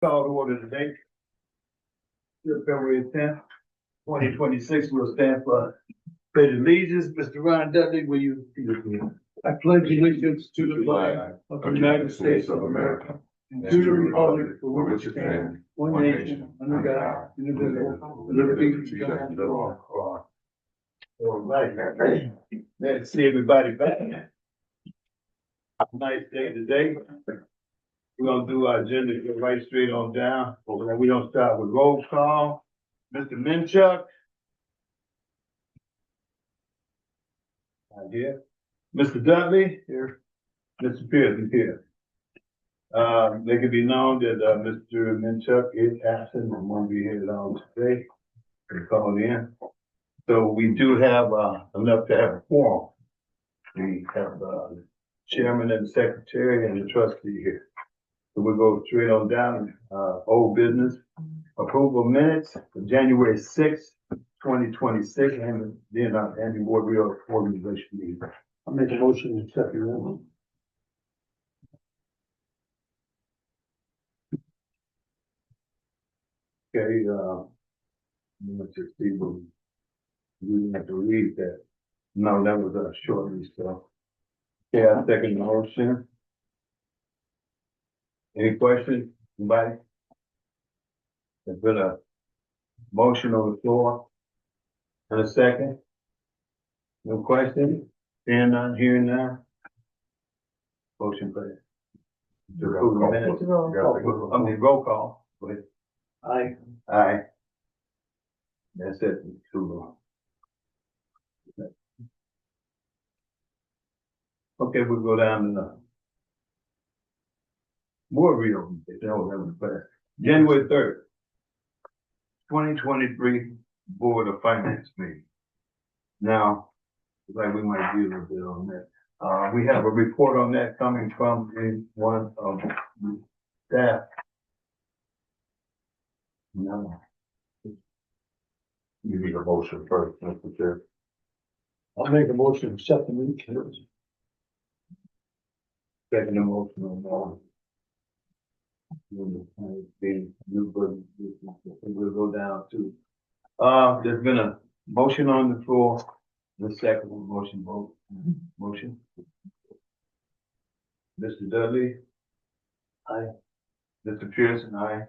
Call to order today. February 10th, 2026. Will stand for pledge of allegiance. Mr. Ron Dudley, will you repeat it, please? I pledge allegiance to the flag of the United States of America and to the republic for which it stands, one nation, under God, indivisible, with liberty and justice for all. All right. Let's see everybody back. Nice day today. We're gonna do our agenda, go right straight on down. We don't start with roll call. Mr. Minchuk. Not here. Mr. Dudley. Here. Mr. Pierce is here. They could be known that, Mr. Minchuk is absent and won't be here at all today. He's calling in. So we do have, enough to have a quorum. We have, the chairman and the secretary and the trustee here. So we'll go straight on down, old business. Approval minutes for January 6th, 2026, and then our annual board reorganization meeting. I'll make a motion to accept the amendment. Okay, let's just see, we didn't have to read that. No, that was a short list, so. Yeah, I second the motion. Any questions, anybody? There's been a motion on the floor. And a second? No questions? Seeing none, hearing none? Motion passed. To approve the minutes. Roll call. Go ahead. Aye. Aye. That's it. Okay, we'll go down to the board reorganization. Oh, that was fast. January 3rd, 2023 Board of Finance meeting. Now, like we might do a little bit on that. We have a report on that coming from one of the staff. No. You need a motion first, Mr. Chair. I'll make a motion to accept the minutes. Second the motion on that. We'll go down to, there's been a motion on the floor. The second motion vote. Motion. Mr. Dudley. Aye. Mr. Pearson, aye.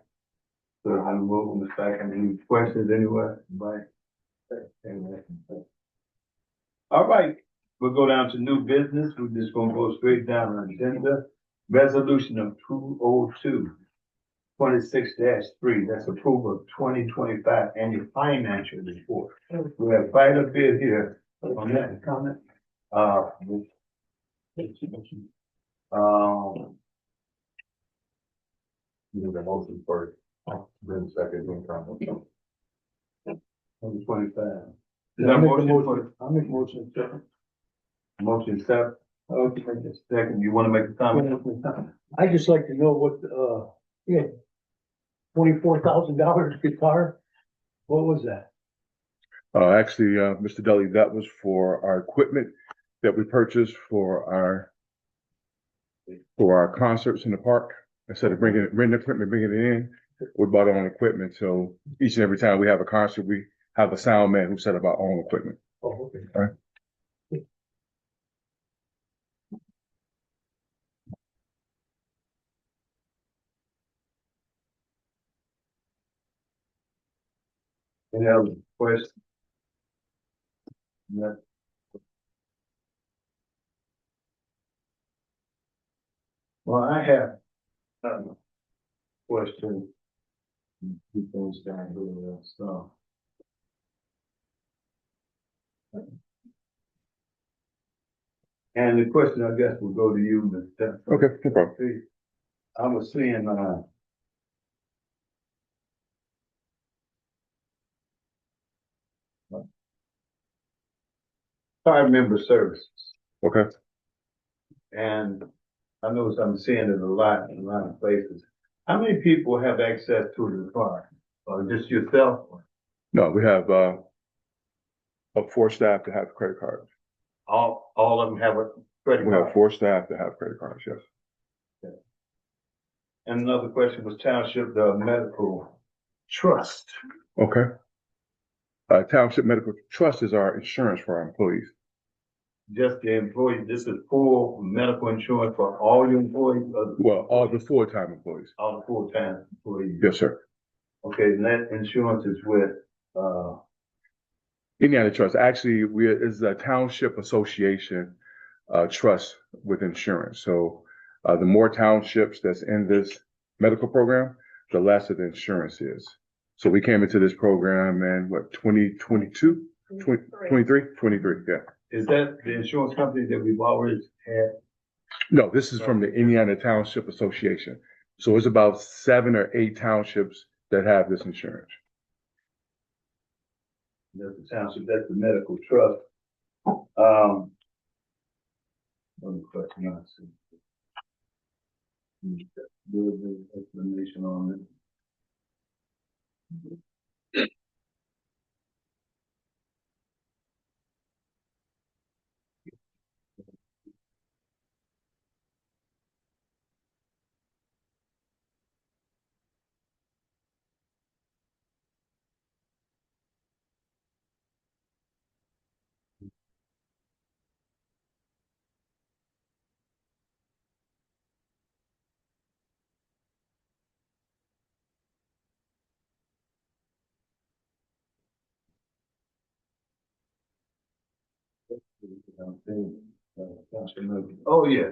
So I'm moving the second. Any questions anywhere? Anybody? All right, we'll go down to new business. We're just gonna go straight down on the agenda. Resolution of 202, 26-3. That's approval of 2025 annual financial report. We have quite a bit here on that comment. You need a motion first, then second, then comment. 2025. Is I'll that make a motion motion. I'll make a motion to accept. motion second? Okay. Second, you wanna make a comment? I just like to know what, yeah, $24,000 guitar. What was that? Actually, Mr. Dudley, that was for our equipment that we purchased for our concerts in the park. Instead of renting equipment, bringing it in, we bought our own equipment. So each and every time we have a concert, we have a sound man who set up our own equipment. Oh, okay. All right. Any other questions? No. Well, I have a question. Two things down here, so. And the question, I guess, will go to you, Mr. Okay, no problem. I was seeing, card member services, Okay. and I know I'm seeing it a lot in a lot of places. How many people have access to the card? Or just yourself? No, we have up 4 staff to have credit cards. All of them have a credit We card? have 4 staff to have credit cards, yes. And another question was Township, the medical trust. Okay. Township Medical Trust is our insurance for our employees. Just the employees, this is full medical insurance for all your employees? Well, all the full-time employees. All the full-time employees? Yes, sir. Okay, and that insurance is with, Indiana Trust. Actually, is a Township Association trust with insurance. So the more townships that's in this medical program, the less the insurance is. So we came into this program in 2022, 23, yeah. is that the insurance company that we've always had? No, this is from the Indiana Township Association. So it's about 7 or 8 townships that have this insurance. That's the township, that's the medical trust. One question I see. There's an explanation on it. Oh, yeah.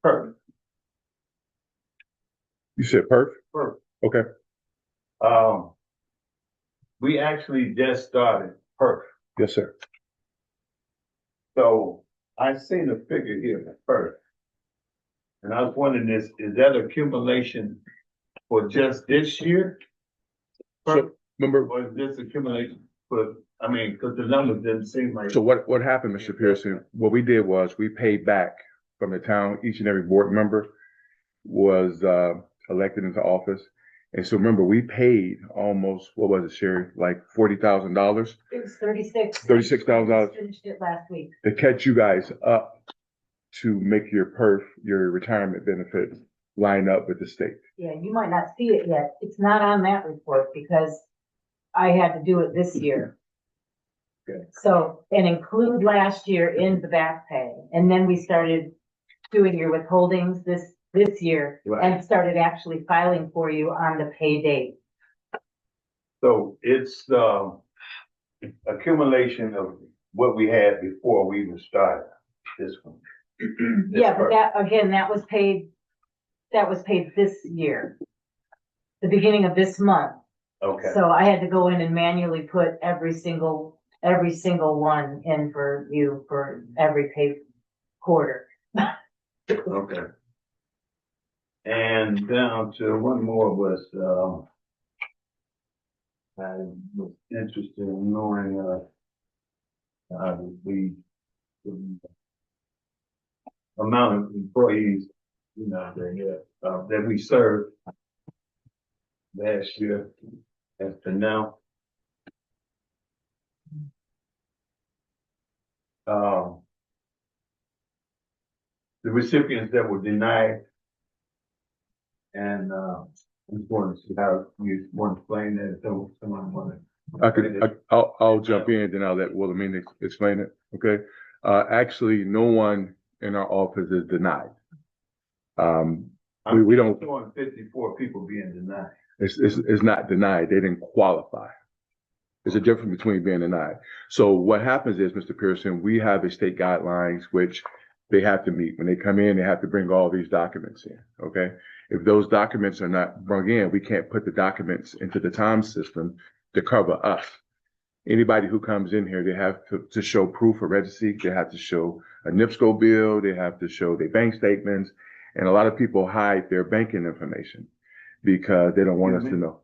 Perfect. You said perf? Perfect. Okay. We actually just started perfect. Yes, sir. So I seen a figure here first. And I was wondering is that accumulation for just this year? So remember, Or is this accumulation for, I mean, because the numbers didn't seem like. so what happened, Mr. Pearson? What we did was we paid back from the town, each and every board member was elected into office. And so remember, we paid almost, what was it, Sherry? Like $40,000 It was 36. $36,000 Finished it last week. to catch you guys up to make your your retirement benefits line up with the state. Yeah, you might not see it yet. It's not on that report because I had to do it this year. Okay. So, and include last year in the back pay. And then we started doing your withholdings this year Right. and started actually filing for you on the pay date. So it's the accumulation of what we had before we even started this one. Yeah, but that, again, that was paid this year, the beginning of this month. Okay, So I had to go in and manually put every single one in for you for every pay quarter. okay. And down to one more was, I was interested in knowing, the amount of employees, that we served last year as to now. The recipients that were denied, and I just wanted to see how you want to explain that, so someone wanted. I'll jump in, then I'll let Wilhelmina explain it. Okay. Actually, no one in our office is denied. We don't. 54 people being denied. It's not denied. They didn't qualify. There's a difference between being denied. So what happens is, Mr. Pearson, we have a state guidelines which they have to meet. When they come in, they have to bring all these documents in. Okay. If those documents are not brought in, we can't put the documents into the time system to cover us. Anybody who comes in here, they have to show proof of residency. They have to show a NIPSCO bill. They have to show their bank statements. And a lot of people hide their banking information because they don't want us to know.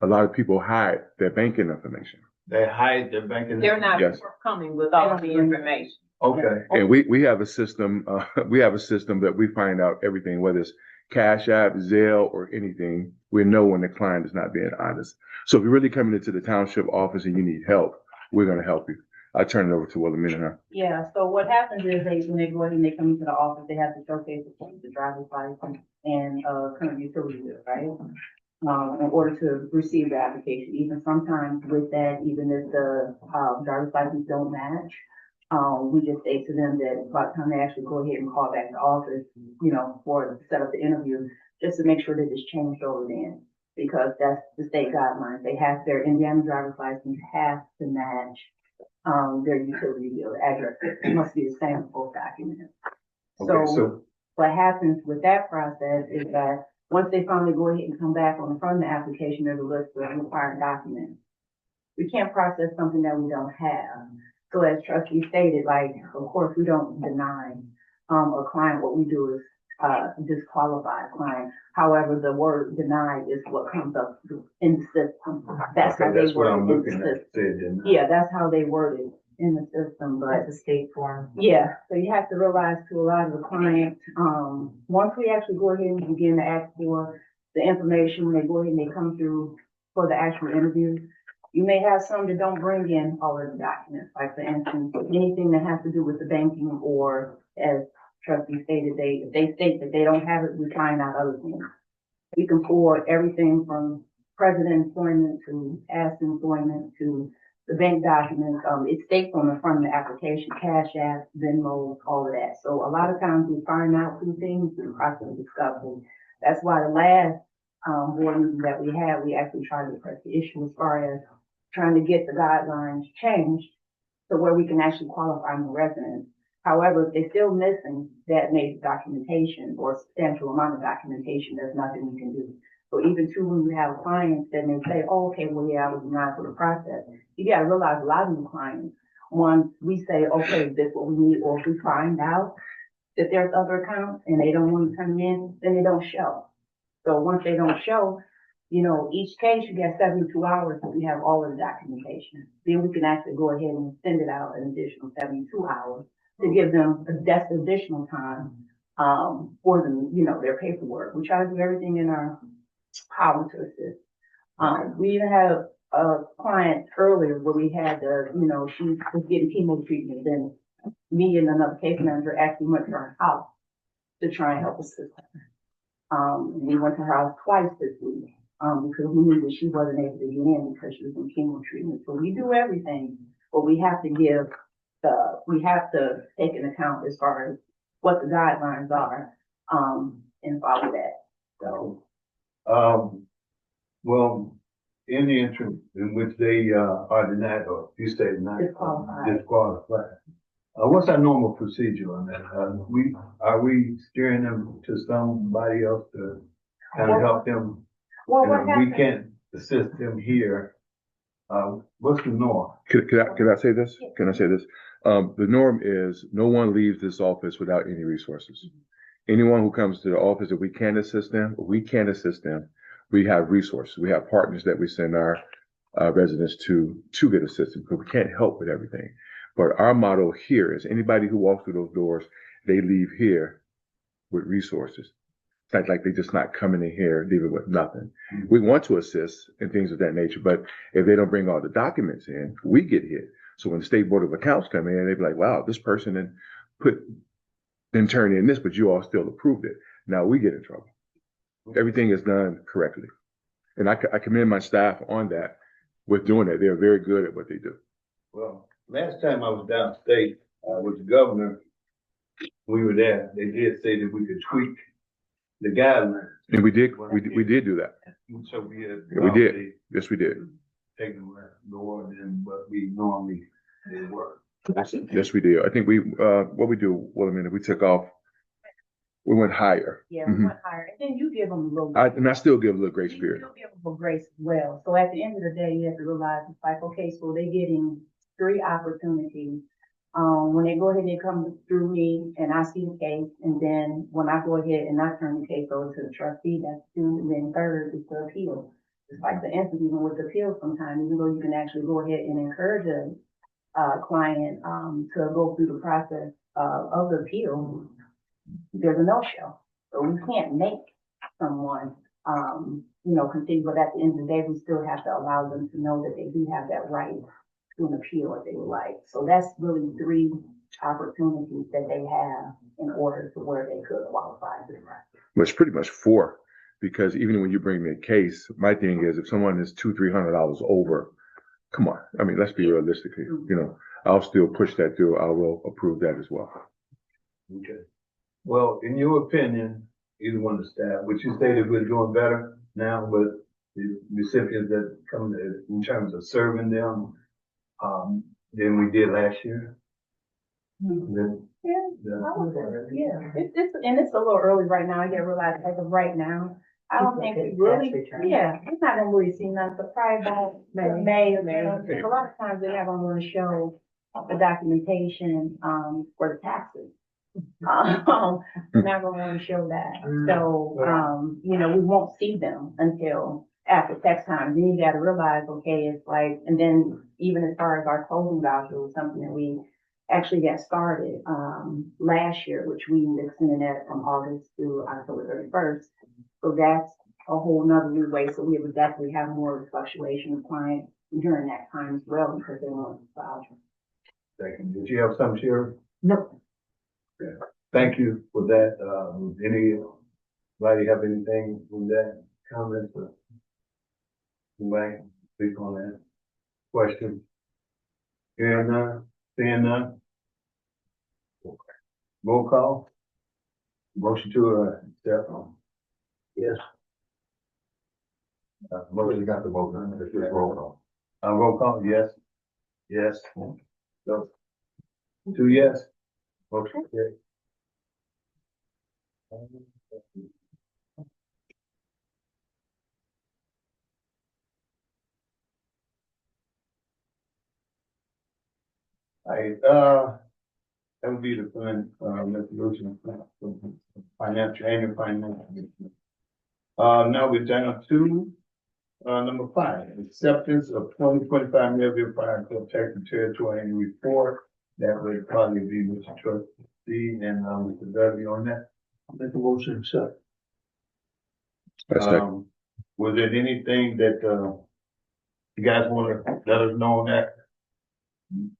A lot of people hide their banking information. They hide their banking. They're not Yes. forthcoming with all the information. Okay. And we have a system, that we find out everything, whether it's Cash App, Zelle, or anything. We know when the client is not being honest. So if you're really coming into the township office and you need help, we're going to help you. I'll turn it over to Wilhelmina now. Yeah, so what happens is when they go in and they come into the office, they have to showcase the driver's license and, current utility bill, right? In order to receive the application. Even sometimes with that, even if the, driver's license don't match, we just say to them that by the time they actually go ahead and call back the office, for set up the interview, just to make sure that it's changed over then. Because that's the state guidelines. They have their Indiana driver's license has to match, their utility bill address. It must be the same for both documents. Okay, so, What happens with that process is that once they finally go ahead and come back on the front of the application, there's a list of required documents. We can't process something that we don't have. So as trustee stated, like, of course, we don't deny, a client. What we do is, disqualify a client. However, the word denied is what comes up in the system. That's how okay, they that's what word I'm it in the looking at, system. said, didn't I? Yeah, that's how they word it in the system, but That's a state form. yeah, so you have to realize to a lot of the clients, once we actually go ahead and begin to ask for the information, when they go ahead and they come through for the actual interview, you may have some that don't bring in all of the documents, like for instance, anything that has to do with the banking or as trustee stated, if they state that they don't have it, we find out other things. We can pull everything from president employment to past employment to the bank documents. It states on the front of the application, Cash App, Venmo, all of that. So a lot of times we find out through things through the process of discovery. That's why the last, board meeting that we had, we actually tried to press the issue as far as trying to get the guidelines changed to where we can actually qualify new residents. However, if they're still missing that major documentation or substantial amount of documentation, there's nothing we can do. So even too, when you have clients that may say, oh, okay, well, yeah, I was denied for the process. You gotta realize a lot of new clients, once we say, okay, this is what we need, or if we find out that there's other accounts and they don't want to come in, then they don't show. So once they don't show, each case you get 72 hours if we have all of the documentation. Then we can actually go ahead and send it out an additional 72 hours to give them that's additional time, for them, their paperwork. We try to do everything in our power to assist. We even had a client earlier where we had she was getting chemo treatment. Then me and another case manager actually went to her house to try and help assist her. We went to her house twice this week, because we knew that she wasn't able to get in because she was in chemo treatment. So we do everything, but we have to take into account as far as what the guidelines are, and follow that. So. Well, in the interim in which they, are denied, or you say denied. Disqualified. What's our normal procedure on that? Are we steering them to somebody else to kind of help them? Well, And what if happens? we can't assist them here, what's the norm? Can I say this? Can I say this? The norm is no one leaves this office without any resources. Anyone who comes to the office, if we can't assist them, we have resources. We have partners that we send our residents to get assistance, because we can't help with everything. But our motto here is anybody who walks through those doors, they leave here with resources. It's not like they're just not coming in here leaving with nothing. Mm-hmm. We want to assist in things of that nature, but if they don't bring all the documents in, we get hit. So when the State Board of Accounts come in, they be like, wow, this person didn't turn in this, but you all still approved it. Now we get in trouble. Everything is done correctly. And I commend my staff on that with doing that. They're very good at what they do. Well, last time I was downstate, with the governor, we were there. They did say that we could tweak the guidelines. And we did do that. So we had. Yeah, we did. Yes, we did. Taking lower than what we normally were. Yes, we did. I think what we do, well, I mean, if we took off, we went higher. Yeah, we went higher. And then you give them a little. And I still give a little grace period. You give them a grace as well. So at the end of the day, you have to realize it's like, okay, so they're getting 3 opportunities. When they go ahead and come through me and I see the case, and then when I go ahead and I turn the case over to the trustee, that's 2, and then 3rd is the appeal. It's like the instance even with the appeal sometimes, even though you can actually go ahead and encourage a client to go through the process of the appeal, there's a no-show. So we can't make someone, continue, but at the end of the day, we still have to allow them to know that they do have that right to an appeal if they would like. So that's really 3 opportunities that they have in order to where they could qualify for the grant. Well, it's pretty much 4, because even when you bring me a case, my thing is if someone is $200-300 over, come on. I mean, let's be realistic here. You know, I'll still push that through. I will approve that as well. Okay. Well, in your opinion, either one of the staff, would you say that we're doing better now with the recipients that come in terms of serving them, than we did last year? Then- Yeah, I would say, yeah. It's a little early right now. I get realized as of right now, I don't think we really, yeah, it's not gonna really see nothing, but probably about May or June. A lot of times they have on the show the documentation, for the taxes. They're not gonna want to show that. So, you know, we won't see them until after tax time. Then you gotta realize, okay, it's like, and then even as far as our closing voucher was something that we actually got started, last year, which we extended that from August to October 31st. So that's a whole nother new way. So we would definitely have more fluctuation of clients during that time as well because they want the voucher. Second, did you have something, Sheriff? Nope. Thank you for that. Anybody have anything from that comments or anybody speak on that question? Hearing none, seeing none? Roll call? Motion to, accept. Yes. Motion got the vote, it's just roll call. Roll call, yes. Yes. No. 2 yes. Motion carried. That would be the fund, resolution, financial, annual financial. Now we're down to, number 5, acceptance of 2025 Millville Fire Club Tax and Territory Annual Report. That would probably be Mr. Trustee and, Mr. Dudley on that. Make a motion, accept. That's that. Was there anything that, you guys wanna let us know on that?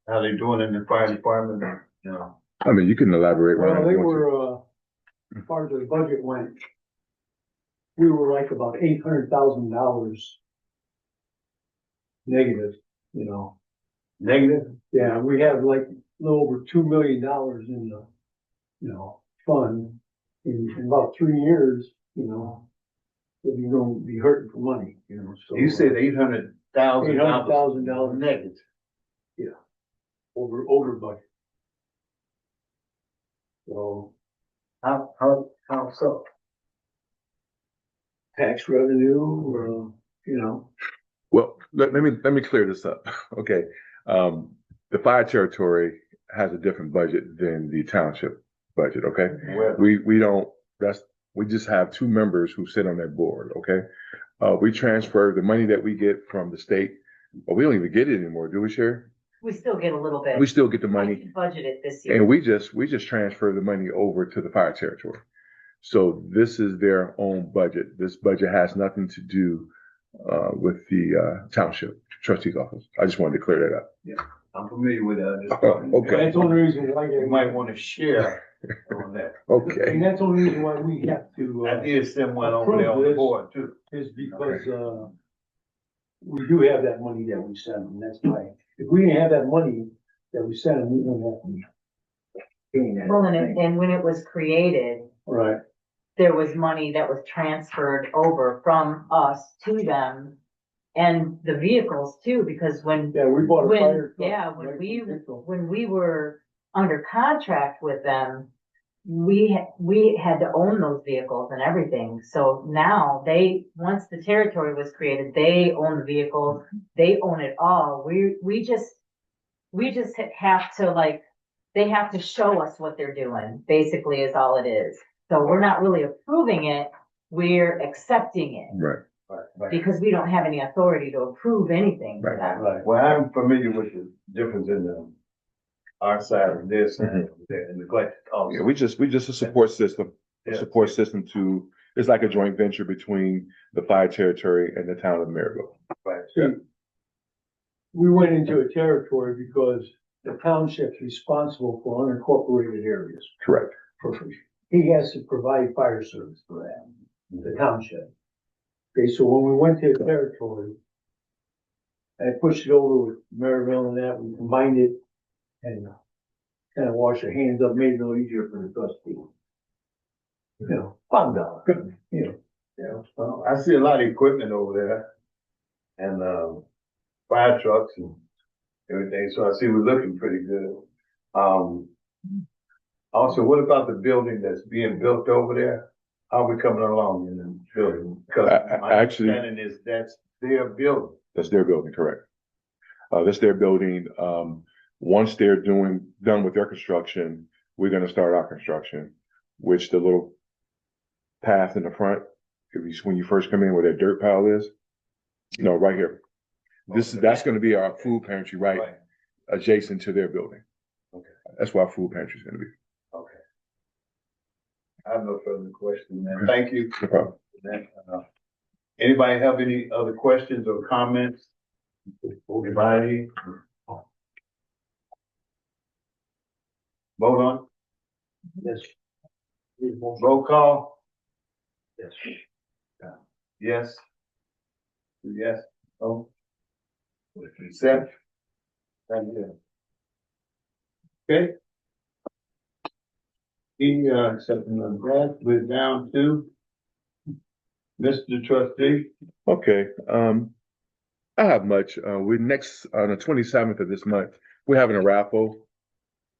How they doing in the fire department, you know? I mean, you can elaborate. Well, Ryan, they if you want were, as far as the budget went, we were like about $800,000 negative, you know. Negative? Yeah, we have like a little over $2 million in the, you know, fund. In about 3 years, you know, we're gonna be hurting for money, you know, so. You said $800,000. $800,000 negative. over budget. So How so? tax revenue, you know, Well, let me clear this up. Okay. The fire territory has a different budget than the township budget. Okay. Well, We just have 2 members who sit on that board. Okay. We transfer the money that we get from the state, but we don't even get it anymore, do we, Sherry? We still get a little bit. We still get the I money, budgeted this year. and we just transfer the money over to the fire territory. So this is their own budget. This budget has nothing to do with the township trustee's office. I just wanted to clear that up. I'm familiar with that. Okay. that's the only reason why You might want to share on that. Okay. and that's the only reason why we have to, I did send one over there on the board too. is because, we do have that money that we send them, that's why. If we didn't have that money that we send them, we wouldn't have to be paying that. Well, and when it was created, Right, there was money that was transferred over from us to them and the vehicles too, because when yeah, we bought a When- fire truck. yeah, when right, we- vehicle. when we were under contract with them, we had to own those vehicles and everything. So now once the territory was created, they own the vehicles, they own it all. We just have to they have to show us what they're doing, basically is all it is. So we're not really approving it, we're accepting it Right. because we don't have any authority to approve anything for Right. that. Right. Well, I'm familiar with the difference in our side and their side and the collective also. Yeah, we just a support system. A Yeah. support system it's like a joint venture between the fire territory and the town of Maryville. Right. See, we went into a territory because the township's responsible for unincorporated areas. Correct. He has to provide fire service for that, the township. Okay, so when we went to the territory, I pushed it over with Maryville and that, we combined it and kind of washed our hands up, made it a little easier for the trustee. You know, $5, you know. Yeah, well, I see a lot of equipment over there and, fire trucks and everything, so I see we're looking pretty good. Also, what about the building that's being built over there? How are we coming along in the building? Because my Actually- understanding is that's their building. That's their building, correct. That's their building. Once they're done with their construction, we're gonna start our construction, which the little path in the front, when you first come in where that dirt pile is, no, right here. That's gonna be our food pantry, right adjacent to their building. Okay. That's where our food pantry is gonna be. Okay. I have no further questions, man. Thank you. No problem. Anybody have any other questions or comments? Anybody? Vote on? Yes. Roll call? Yes. Yes? Yes? Oh? Accept? Thank you. Okay. Accepting the grant, we're down to Mr. Trustee. Okay, I have much. We're next on the 27th of this month. We're having a raffle,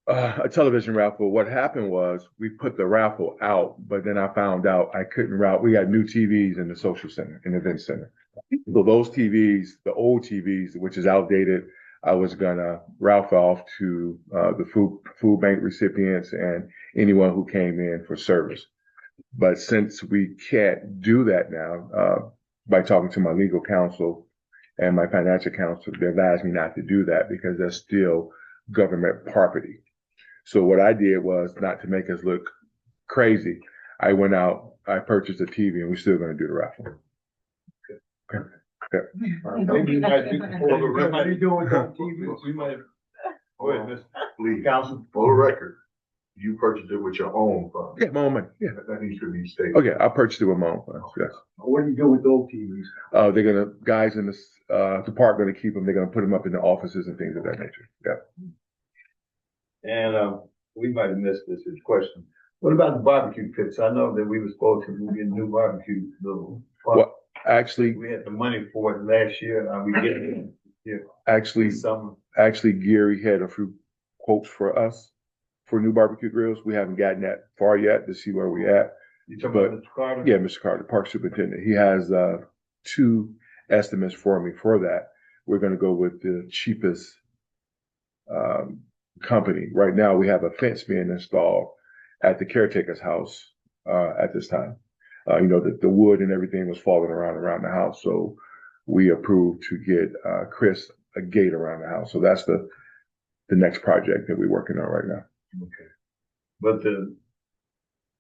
a television raffle. What happened was we put the raffle out, but then I found out I couldn't route. We got new TVs in the social center, in the event center. So those TVs, the old TVs, which is outdated, I was gonna raffle off to the food bank recipients and anyone who came in for service. But since we can't do that now, by talking to my legal counsel and my financial counsel, they advised me not to do that because that's still government property. So what I did was, not to make us look crazy, I went out, I purchased a TV, and we're still gonna do the raffle. Maybe you might do, How you doing with that TV? we might, go ahead, Mr. Please, Counsel. for the record, you purchased it with your own funds. Yeah, my own money, yeah. That needs to be stated. Okay, I purchased it with my own funds, yes. What do you do with those TVs? They're gonna, guys in this, department gonna keep them, they're gonna put them up in the offices and things of that nature, yeah. And, we might have missed this question. What about the barbecue pits? I know that we were supposed to get a new barbecue little. Well, actually, We had the money for it last year. Are we getting it actually, this summer? Gary had a few quotes for us for new barbecue grills. We haven't gotten that far yet to see where we at. You talking about Mr. Carter? Yeah, Mr. Carter, Park Superintendent. He has, two estimates for me for that. We're gonna go with the cheapest, company. Right now, we have a fence being installed at the caretaker's house, at this time. The wood and everything was falling around the house, so we approved to get, Chris a gate around the house. So that's the next project that we're working on right now. Okay. But the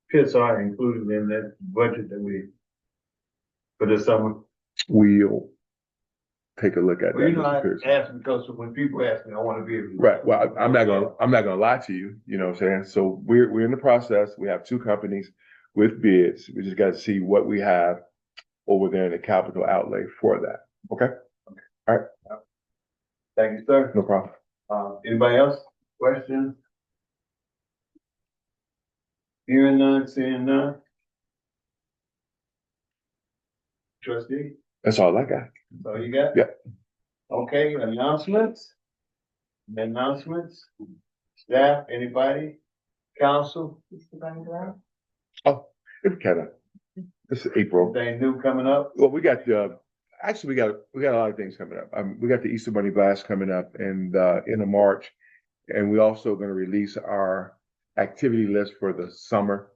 pits are included in that budget that we, for this summer? We'll take a look at Well, that, you know, I Mr. Pearson. ask because when people ask me, I want to be able to. Right. Well, I'm not gonna lie to you. You know what I'm saying? So we're in the process. We have two companies with bids. We just got to see what we have over there in the capital outlay for that. Okay. All right. Thank you, sir. No problem. Anybody else? Questions? Hearing none, seeing none. Trustee, That's all I got. that's all you got? Yep. Okay, announcements? Staff, anybody? Council, Mr. Bungalow? Oh, it's kind of. This is April. anything new coming up? Well, we got actually we got a lot of things coming up. We got the Easter Bunny Blast coming up and end of March, and we're also going to release our activity list for the summer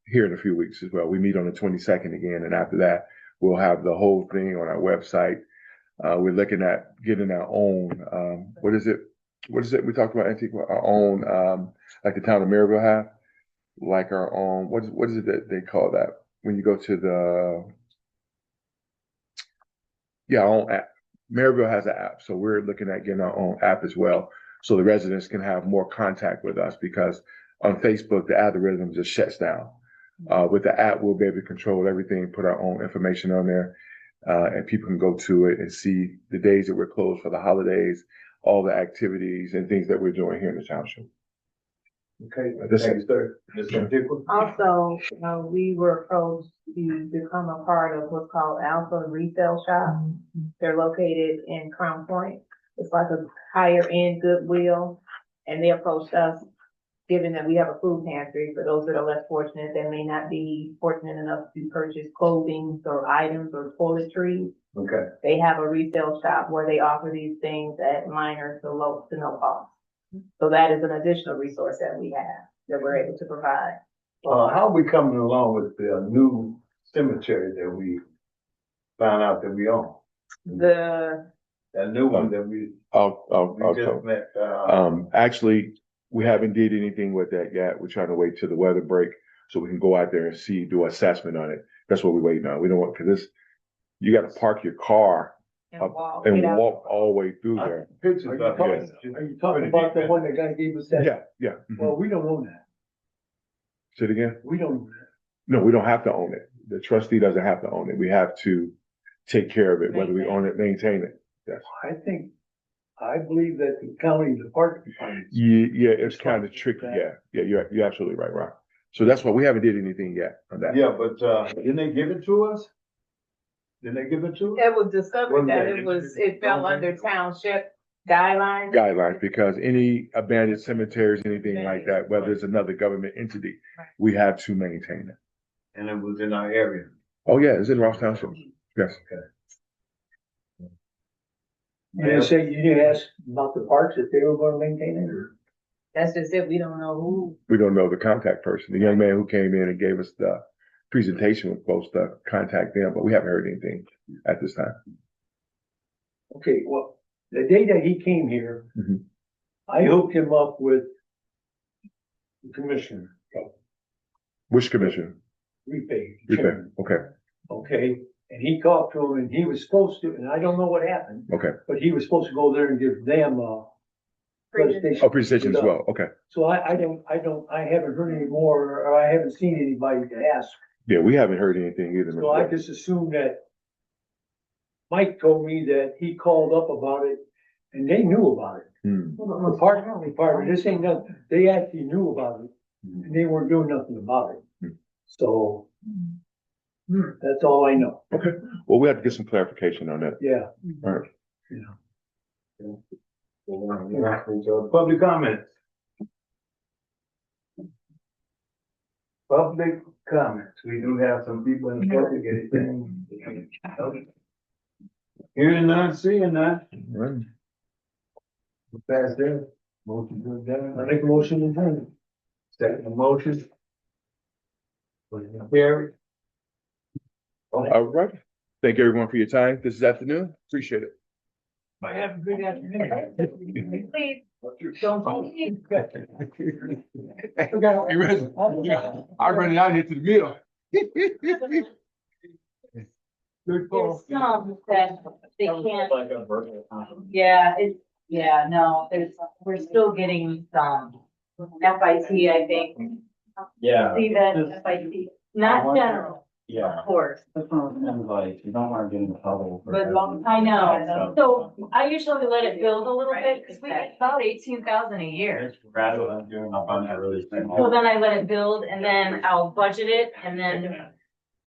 here in a few weeks as well. We meet on the 22nd again, and after that, we'll have the whole thing on our website. We're looking at getting our own. What is it? We talked about Antigua. Our own, like the town of Maryville have, like our own. What is it that they call that when you go to the? Yeah, our own app. Maryville has an app, so we're looking at getting our own app as well, so the residents can have more contact with us, because on Facebook, the algorithm just shuts down. With the app, we'll be able to control everything, put our own information on there, and people can go to it and see the days that we're closed for the holidays, all the activities and things that we're doing here in the township. Okay, This- thank you, sir. Mr. Pickle? Also, we were approached to become a part of what's called Alpha Retail Shop. They're located in Crown Point. It's like a higher end Goodwill. And they approached us, given that we have a food pantry, for those that are less fortunate, that may not be fortunate enough to purchase clothing or items or toiletries. Okay. They have a retail shop where they offer these things at minor to low to no cost. So that is an additional resource that we have, that we're able to provide. How are we coming along with the new cemetery that we found out that we own? That new one that we I'll just tell. met, Actually, we haven't did anything with that yet. We're trying to wait till the weather break so we can go out there and see, do assessment on it. That's what we're waiting on. We don't want, because you got to park your car And up walk. and Get out. walk all the way through I there. pictures Are of you it. talking, are you talking about the one that guy gave us that? Yeah, yeah. Mhm. Well, we don't own that. Say it again? We don't own that. No, we don't have to own it. The trustee doesn't have to own it. We have to take care of it, whether we own it, maintain it. Yes. I believe that the county department. Yeah, it's kind of tricky. Yeah, you're absolutely right, Ron. So that's why we haven't did anything yet on that. Yeah, but, didn't they give it to us? Didn't they give it to us? It was discovered Wasn't that that it fell under township guidelines. Guidelines, because any abandoned cemeteries, anything like that, whether it's another government entity, we have to maintain it. And it was in our area. Oh, yeah, it's in Ross Township. Yes. And I say, you asked about the parks, if they were gonna maintain it, or? That's just it. We don't know who. We don't know the contact person. The young man who came in and gave us the presentation was supposed to contact them, but we haven't heard anything at this time. Okay, well, the day that he came here, Mhm. I hooked him up with the commissioner, Which commission? repay. Repair. Okay, Okay, and he talked to him and he was supposed to, and I don't know what happened, okay. but he was supposed to go there and give them a presentation. Oh, presentation as well. Okay. So I haven't heard any more, or I haven't seen anybody to ask. Yeah, we haven't heard anything either. So I just assumed that Mike told me that he called up about it and they knew about it. Hmm. The park department, this ain't nothing, they actually knew about it and they weren't doing nothing about it. Hmm. So that's all I know. Okay. Well, we have to get some clarification on that. Yeah. All right. Public comments. Public comments. We do have some people in the public, anything? Hearing none, seeing none. All right. Pass there. Motion to adjourn. I make a motion to adjourn. Second motion. Carry. All right. Thank everyone for your time this afternoon. Appreciate it. Have a good afternoon. Please, don't leave. I run it out here to the middle. Good There's some that they can't, yeah, no, we're still getting some FIT, I think. Yeah. See that FIT, not general, Yeah. of course, That's one of the things, like, you don't wanna get in trouble. for But long having- I know. So I usually let it build a little bit, because we get about 18,000 a year. It's rather than doing up on that really thing. So then I let it build and then I'll budget it and then